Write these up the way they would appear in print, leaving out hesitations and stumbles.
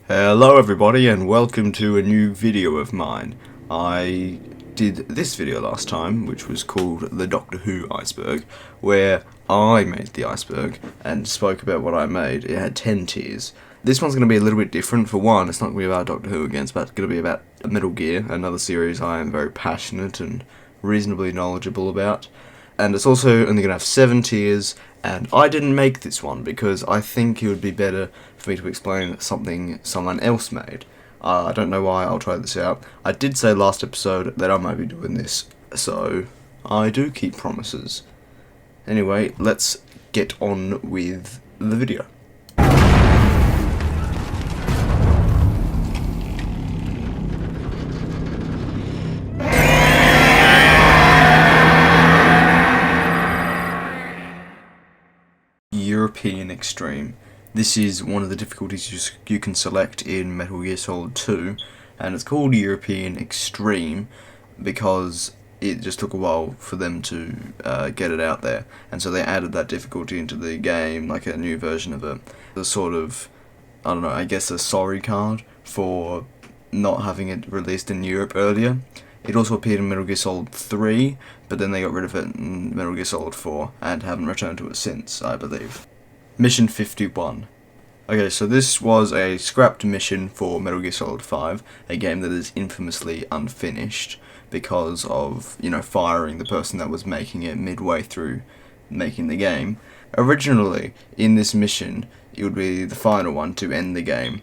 Hello everybody and welcome to a new video of mine. I did this video last time, which was called the Doctor Who Iceberg, where I made the iceberg and spoke about what I made. It had 10 tiers. This one's going to be a little bit different. For one, it's not going to be about Doctor Who again, it's going to be about Metal Gear, another series I am very passionate and reasonably knowledgeable about. And it's also only going to have 7 tiers, and I didn't make this one because I think it would be better for me to explain something someone else made. I don't know why, I'll try this out. I did say last episode that I might be doing this, so I do keep promises. Anyway, let's get on with the video. European Extreme. This is one of the difficulties you can select in Metal Gear Solid 2, and it's called European Extreme because it just took a while for them to get it out there, and so they added that difficulty into the game, like a new version of it. The sort of, I don't know, I guess a sorry card for not having it released in Europe earlier. It also appeared in Metal Gear Solid 3, but then they got rid of it in Metal Gear Solid 4, and haven't returned to it since, I believe. Mission 51. Okay, so this was a scrapped mission for Metal Gear Solid 5, a game that is infamously unfinished because of, firing the person that was making it midway through making the game. Originally, in this mission, it would be the final one to end the game,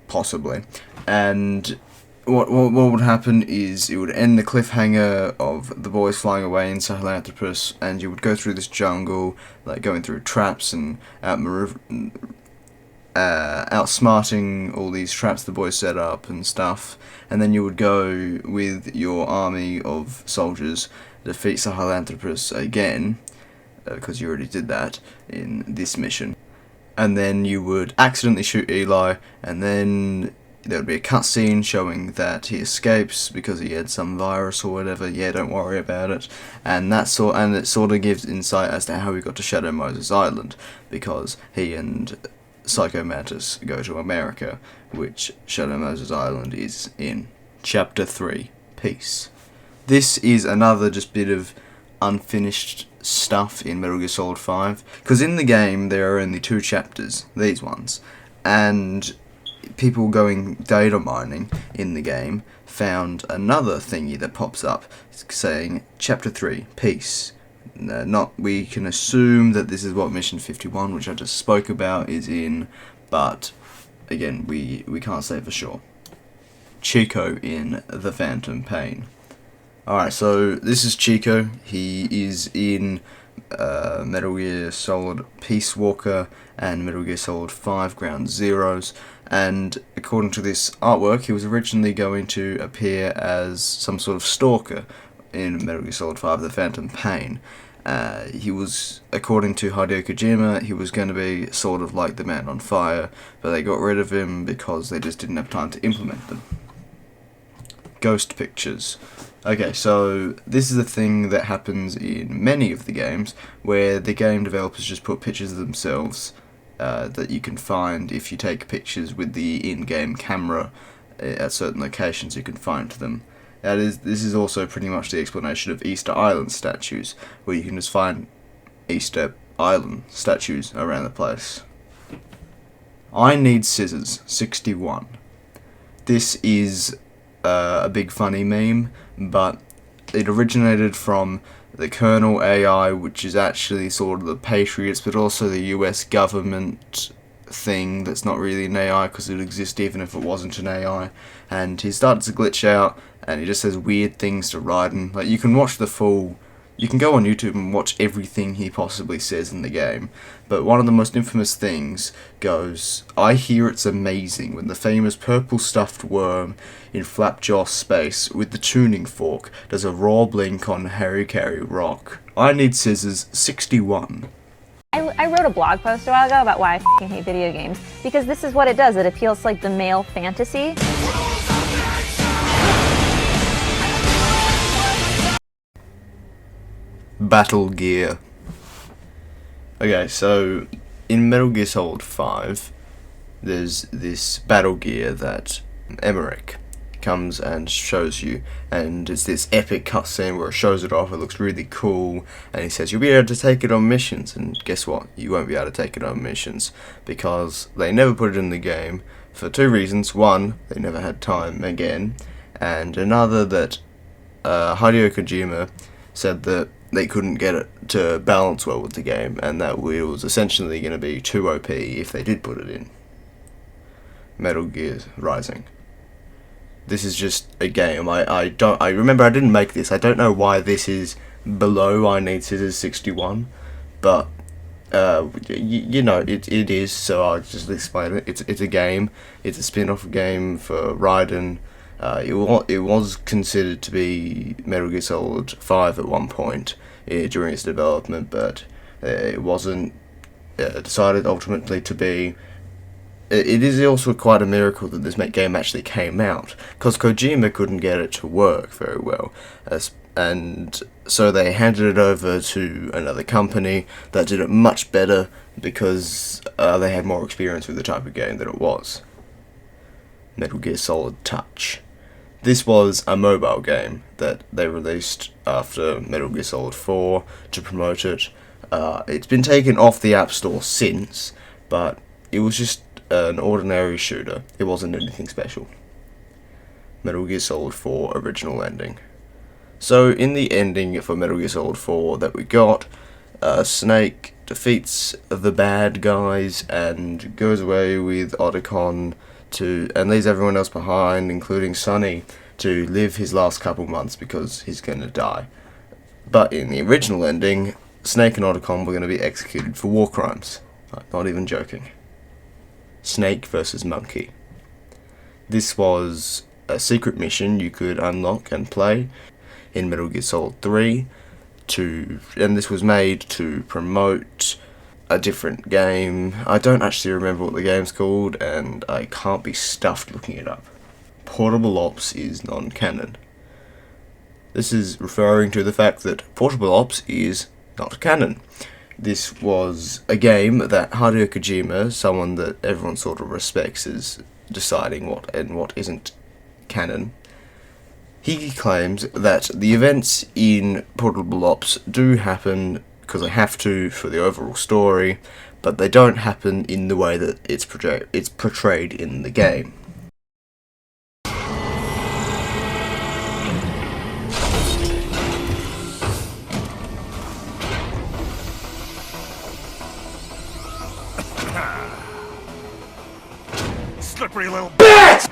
possibly, and what would happen is it would end the cliffhanger of the boys flying away in Sahelanthropus, and you would go through this jungle, like going through traps and outsmarting all these traps the boys set up and stuff, and then you would go with your army of soldiers, defeat Sahelanthropus again, because you already did that in this mission, and then you would accidentally shoot Eli, and then there would be a cutscene showing that he escapes because he had some virus or whatever. Yeah, don't worry about it. And it sort of gives insight as to how he got to Shadow Moses Island, because he and Psycho Mantis go to America, which Shadow Moses Island is in. Chapter 3, Peace. This is another just bit of unfinished stuff in Metal Gear Solid 5, because in the game there are only 2 chapters, these ones, and people going data mining in the game found another thingy that pops up saying Chapter 3, Peace. We can assume that this is what Mission 51, which I just spoke about, is in, but again, we can't say for sure. Chico in The Phantom Pain. Alright, so this is Chico. He is in Metal Gear Solid Peace Walker and Metal Gear Solid 5 Ground Zeroes, and according to this artwork, he was originally going to appear as some sort of stalker in Metal Gear Solid 5 The Phantom Pain. He was, according to Hideo Kojima, he was going to be sort of like the Man on Fire, but they got rid of him because they just didn't have time to implement them. Ghost pictures. Okay, so this is a thing that happens in many of the games, where the game developers just put pictures of themselves that you can find if you take pictures with the in-game camera at certain locations. You can find them. This is also pretty much the explanation of Easter Island statues, where you can just find Easter Island statues around the place. I Need Scissors 61. This is a big funny meme, but it originated from the Colonel AI, which is actually sort of the Patriots, but also the US government thing that's not really an AI because it would exist even if it wasn't an AI. And he started to glitch out, and he just says weird things to Raiden. Like, you can watch you can go on YouTube and watch everything he possibly says in the game, but one of the most infamous things goes, "I hear it's amazing when the famous purple stuffed worm in Flapjaw Space with the tuning fork does a raw blink on Harry Carry Rock." I Need Scissors 61. I wrote a blog post a while ago about why I f***ing hate video games, because this is what it does. It appeals to, like, the male fantasy. Battle Gear. Okay, so in Metal Gear Solid 5, there's this battle gear that Emmerich comes and shows you, and it's this epic cutscene where it shows it off. It looks really cool, and he says you'll be able to take it on missions, and guess what? You won't be able to take it on missions because they never put it in the game for two reasons. One, they never had time again, and another that Hideo Kojima said that they couldn't get it to balance well with the game, and that it was essentially going to be too OP if they did put it in. Metal Gear Rising. This is just a game. I remember I didn't make this. I don't know why this is below I Need Scissors 61, but you know it is. So I'll just explain it. It's a game. It's a spin-off game for Raiden. It was considered to be Metal Gear Solid 5 at one point during its development, but it wasn't decided ultimately to be. It is also quite a miracle that this game actually came out, because Kojima couldn't get it to work very well, and so they handed it over to another company that did it much better because they had more experience with the type of game that it was. Metal Gear Solid Touch. This was a mobile game that they released after Metal Gear Solid 4 to promote it. It's been taken off the App Store since, but it was just an ordinary shooter. It wasn't anything special. Metal Gear Solid 4 original ending. So in the ending for Metal Gear Solid 4 that we got, Snake defeats the bad guys and goes away with Otacon and leaves everyone else behind, including Sonny, to live his last couple months because he's gonna die. But in the original ending, Snake and Otacon were gonna be executed for war crimes. I'm not even joking. Snake versus Monkey. This was a secret mission you could unlock and play in Metal Gear Solid 3 and this was made to promote a different game. I don't actually remember what the game's called, and I can't be stuffed looking it up. Portable Ops is non-canon. This is referring to the fact that Portable Ops is not canon. This was a game that Hideo Kojima, someone that everyone sort of respects as deciding what and what isn't canon, he claims that the events in Portable Ops do happen because they have to for the overall story, but they don't happen in the way that it's portrayed in the game. Slippery little BITCH!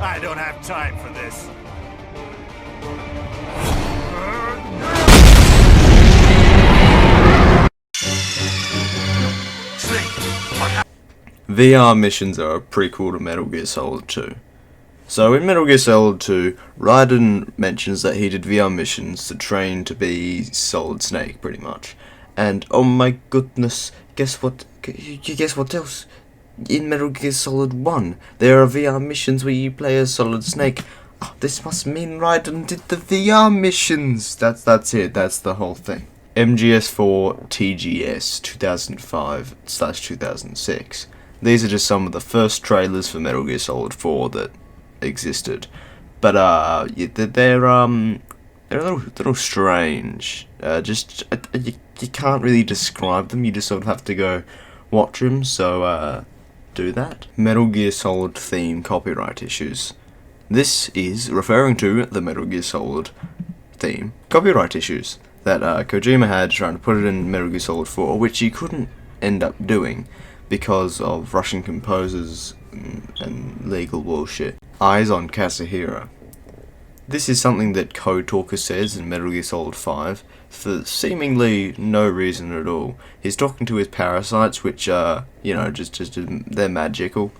I don't have time for this. VR missions are a prequel to Metal Gear Solid 2. So in Metal Gear Solid 2, Raiden mentions that he did VR missions to train to be Solid Snake, pretty much. And oh my goodness, guess what? You guess what else? In Metal Gear Solid 1, there are VR missions where you play as Solid Snake. Oh, this must mean Raiden did the VR missions. That's it. That's the whole thing. MGS4 TGS 2005/2006. These are just some of the first trailers for Metal Gear Solid 4 that existed, but yeah, they're a little strange. You can't really describe them. You just sort of have to go watch them. So do that. Metal Gear Solid theme copyright issues. This is referring to the Metal Gear Solid theme copyright issues that Kojima had trying to put it in Metal Gear Solid 4, which he couldn't end up doing because of Russian composers and legal bullshit. Eyes on Kazuhira. This is something that Code Talker says in Metal Gear Solid 5 for seemingly no reason at all. He's talking to his parasites, which are, you know, just they're magical.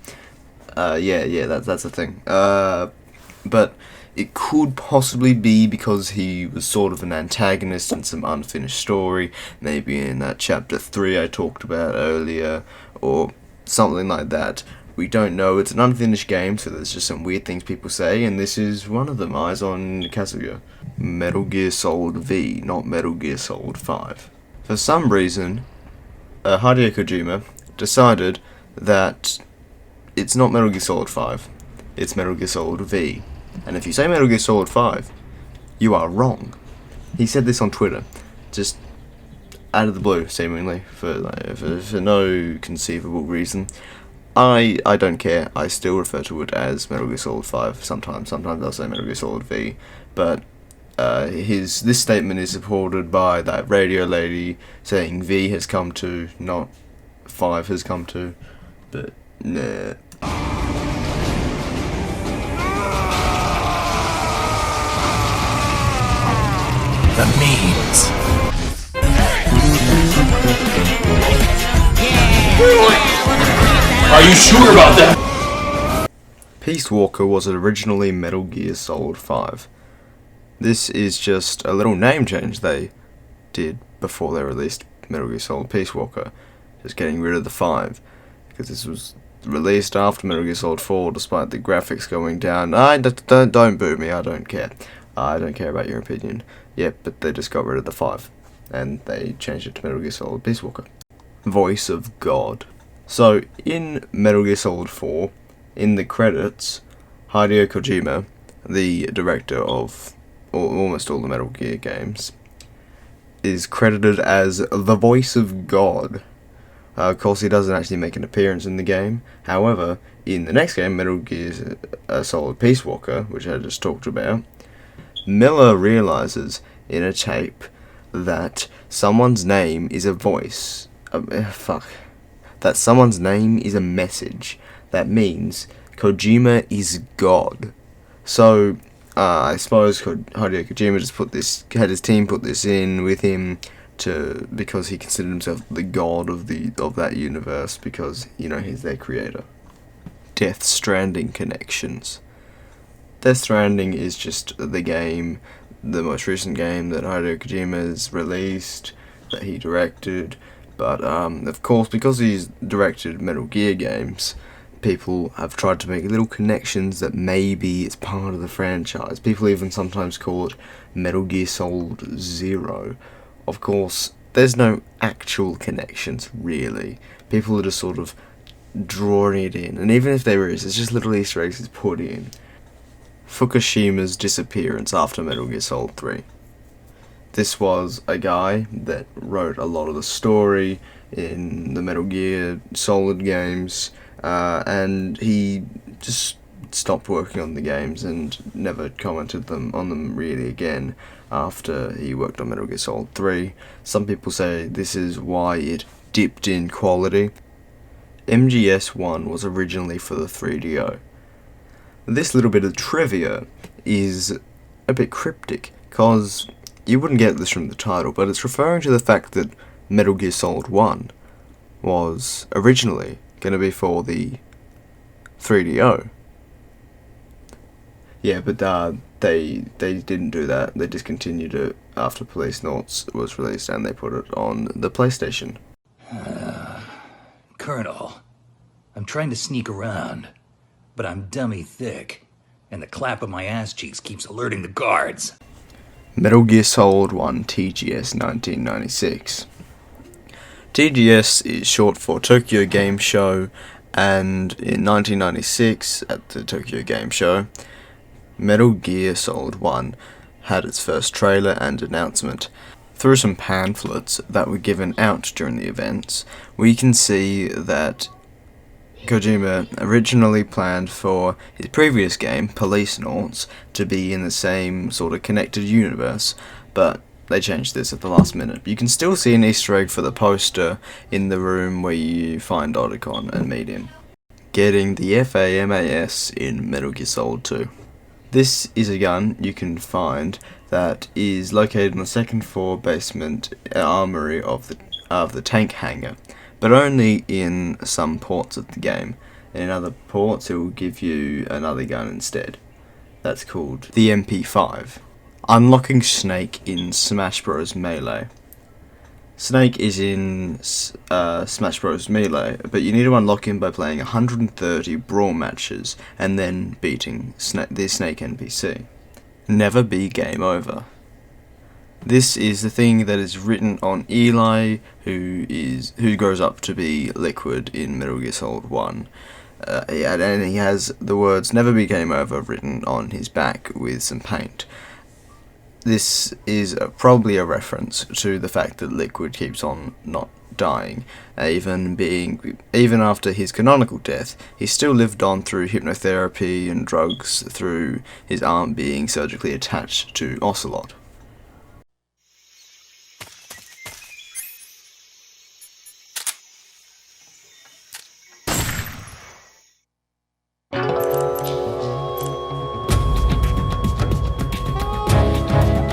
Yeah, that's a thing. But it could possibly be because he was sort of an antagonist in some unfinished story, maybe in that chapter 3 I talked about earlier, or something like that. We don't know. It's an unfinished game, so there's just some weird things people say, and this is one of them. Eyes on Kazuya. Metal Gear Solid V, not Metal Gear Solid 5. For some reason, Hideo Kojima decided that it's not Metal Gear Solid 5, it's Metal Gear Solid V. And if you say Metal Gear Solid 5, you are wrong. He said this on Twitter, just out of the blue, seemingly, for no conceivable reason. I don't care. I still refer to it as Metal Gear Solid 5 sometimes. Sometimes I'll say Metal Gear Solid V. But this statement is supported by that radio lady saying V has come to, not 5 has come to. But, nah. The memes. Are you sure about that? Peace Walker was originally Metal Gear Solid 5. This is just a little name change they did before they released Metal Gear Solid Peace Walker, just getting rid of the 5, because this was released after Metal Gear Solid 4, despite the graphics going down. Don't boo me, I don't care. I don't care about your opinion. Yeah, but they just got rid of the 5, and they changed it to Metal Gear Solid Peace Walker. Voice of God. So, in Metal Gear Solid 4, in the credits, Hideo Kojima, the director of almost all the Metal Gear games, is credited as the voice of God. Of course, he doesn't actually make an appearance in the game. However, in the next game, Metal Gear Solid Peace Walker, which I just talked about, Miller realizes in a tape that someone's name is a voice. That someone's name is a message. That means Kojima is God. So, I suppose Hideo Kojima just had his team put this in with him because he considered himself the god of that universe, because, he's their creator. Death Stranding connections. Death Stranding is just the game, the most recent game that Hideo Kojima has released, that he directed. But, of course, because he's directed Metal Gear games, people have tried to make little connections that maybe it's part of the franchise. People even sometimes call it Metal Gear Solid Zero. Of course, there's no actual connections, really. People are just sort of drawing it in. And even if there is, it's just little Easter eggs he's put in. Fukushima's disappearance after Metal Gear Solid 3. This was a guy that wrote a lot of the story in the Metal Gear Solid games, and he just stopped working on the games and never commented on them really again after he worked on Metal Gear Solid 3. Some people say this is why it dipped in quality. MGS1 was originally for the 3DO. This little bit of trivia is a bit cryptic, because you wouldn't get this from the title, but it's referring to the fact that Metal Gear Solid 1 was originally going to be for the 3DO. Yeah, but they didn't do that. They discontinued it after Police Noughts was released, and they put it on the PlayStation. Colonel, I'm trying to sneak around, but I'm dummy thick, and the clap of my ass cheeks keeps alerting the guards. Metal Gear Solid 1 TGS 1996. TGS is short for Tokyo Game Show, and in 1996, at the Tokyo Game Show, Metal Gear Solid 1 had its first trailer and announcement. Through some pamphlets that were given out during the events, we can see that Kojima originally planned for his previous game, Police Noughts, to be in the same sort of connected universe, but they changed this at the last minute. You can still see an Easter egg for the poster in the room where you find Otacon and meet him. Getting the FAMAS in Metal Gear Solid 2. This is a gun you can find that is located on the second floor basement armory of the tank hangar, but only in some ports of the game. In other ports, it will give you another gun instead. That's called the MP5. Unlocking Snake in Smash Bros. Melee. Snake is in Smash Bros. Melee, but you need to unlock him by playing 130 brawl matches and then beating the Snake NPC. Never be game over. This is the thing that is written on Eli, who grows up to be Liquid in Metal Gear Solid 1. And he has the words "Never be game over" written on his back with some paint. This is probably a reference to the fact that Liquid keeps on not dying, even after his canonical death. He still lived on through hypnotherapy and drugs, through his arm being surgically attached to Ocelot.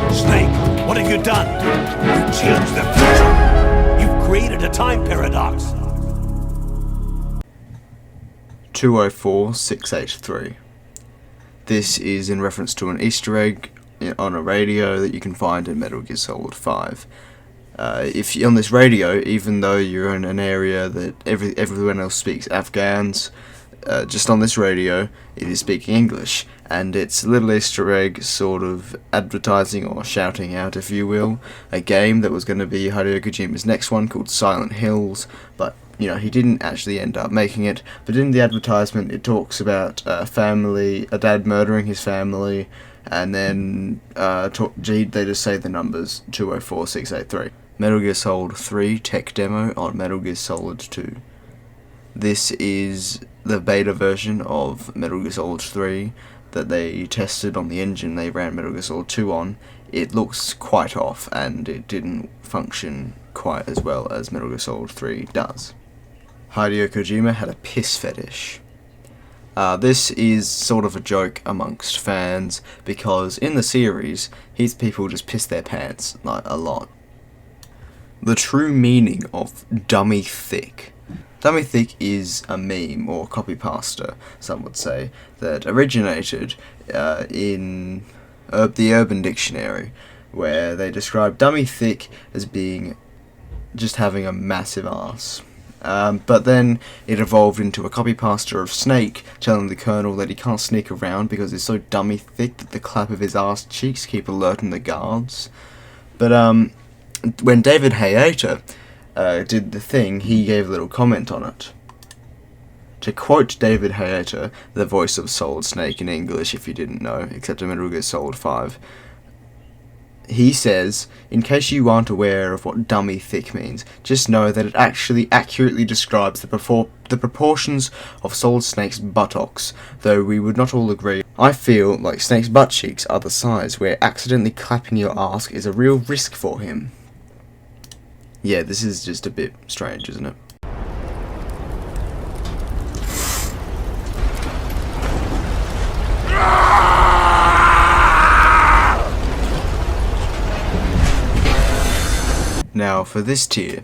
Snake, what have you done? You changed the future. You've created a time paradox. 204683. This is in reference to an Easter egg on a radio that you can find in Metal Gear Solid 5. If you're on this radio, even though you're in an area that everyone else speaks Afghans, just on this radio, it is speaking English, and it's a little Easter egg, sort of advertising or shouting out, if you will, a game that was going to be Hideo Kojima's next one called Silent Hills, but he didn't actually end up making it. But in the advertisement, it talks about a dad murdering his family, and then they just say the numbers 204683. Metal Gear Solid 3 tech demo on Metal Gear Solid 2. This is the beta version of Metal Gear Solid 3 that they tested on the engine they ran Metal Gear Solid 2 on. It looks quite off, and it didn't function quite as well as Metal Gear Solid 3 does. Hideo Kojima had a piss fetish. This is sort of a joke amongst fans, because in the series, his people just piss their pants, like, a lot. The true meaning of dummy thick. Dummy thick is a meme, or copy-pasta, some would say, that originated in the Urban Dictionary, where they describe dummy thick as being just having a massive arse. But then it evolved into a copy-pasta of Snake telling the Colonel that he can't sneak around because he's so dummy thick that the clap of his arse cheeks keep alerting the guards. But when David Hayata did the thing, he gave a little comment on it. To quote David Hayata, the voice of Solid Snake in English, if you didn't know, except in Metal Gear Solid 5, he says, "In case you aren't aware of what dummy thick means, just know that it actually accurately describes the proportions of Solid Snake's buttocks, though we would not all agree. I feel like Snake's butt cheeks are the size where accidentally clapping your ass is a real risk for him." Yeah, this is just a bit strange, isn't it? Now, for this tier,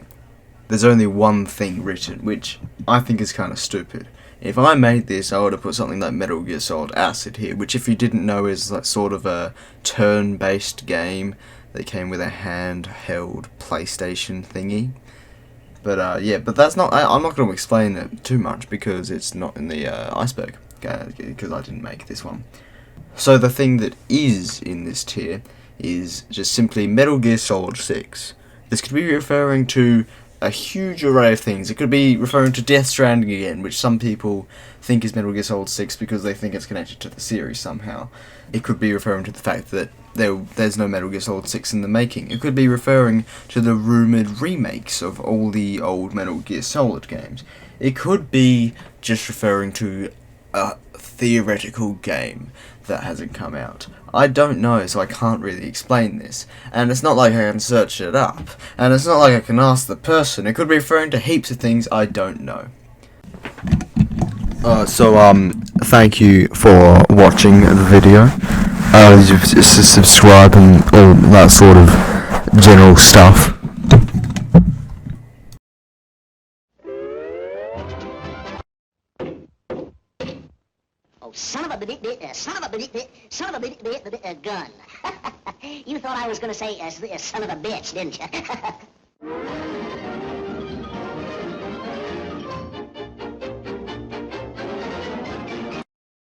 there's only one thing written, which I think is kind of stupid. If I made this, I would have put something like Metal Gear Solid Acid here, which, if you didn't know, is like sort of a turn-based game that came with a handheld PlayStation thingy. But yeah, but that's not. I'm not going to explain it too much because it's not in the Iceberg, because I didn't make this one. So the thing that is in this tier is just simply Metal Gear Solid 6. This could be referring to a huge array of things. It could be referring to Death Stranding again, which some people think is Metal Gear Solid 6 because they think it's connected to the series somehow. It could be referring to the fact that there's no Metal Gear Solid 6 in the making. It could be referring to the rumoured remakes of all the old Metal Gear Solid games. It could be just referring to a theoretical game that hasn't come out. I don't know, so I can't really explain this. And it's not like I can search it up. And it's not like I can ask the person. It could be referring to heaps of things I don't know. Thank you for watching the video. Subscribe and all that sort of general stuff. Son of a gun. You thought I was going to say son of a bitch, didn't you?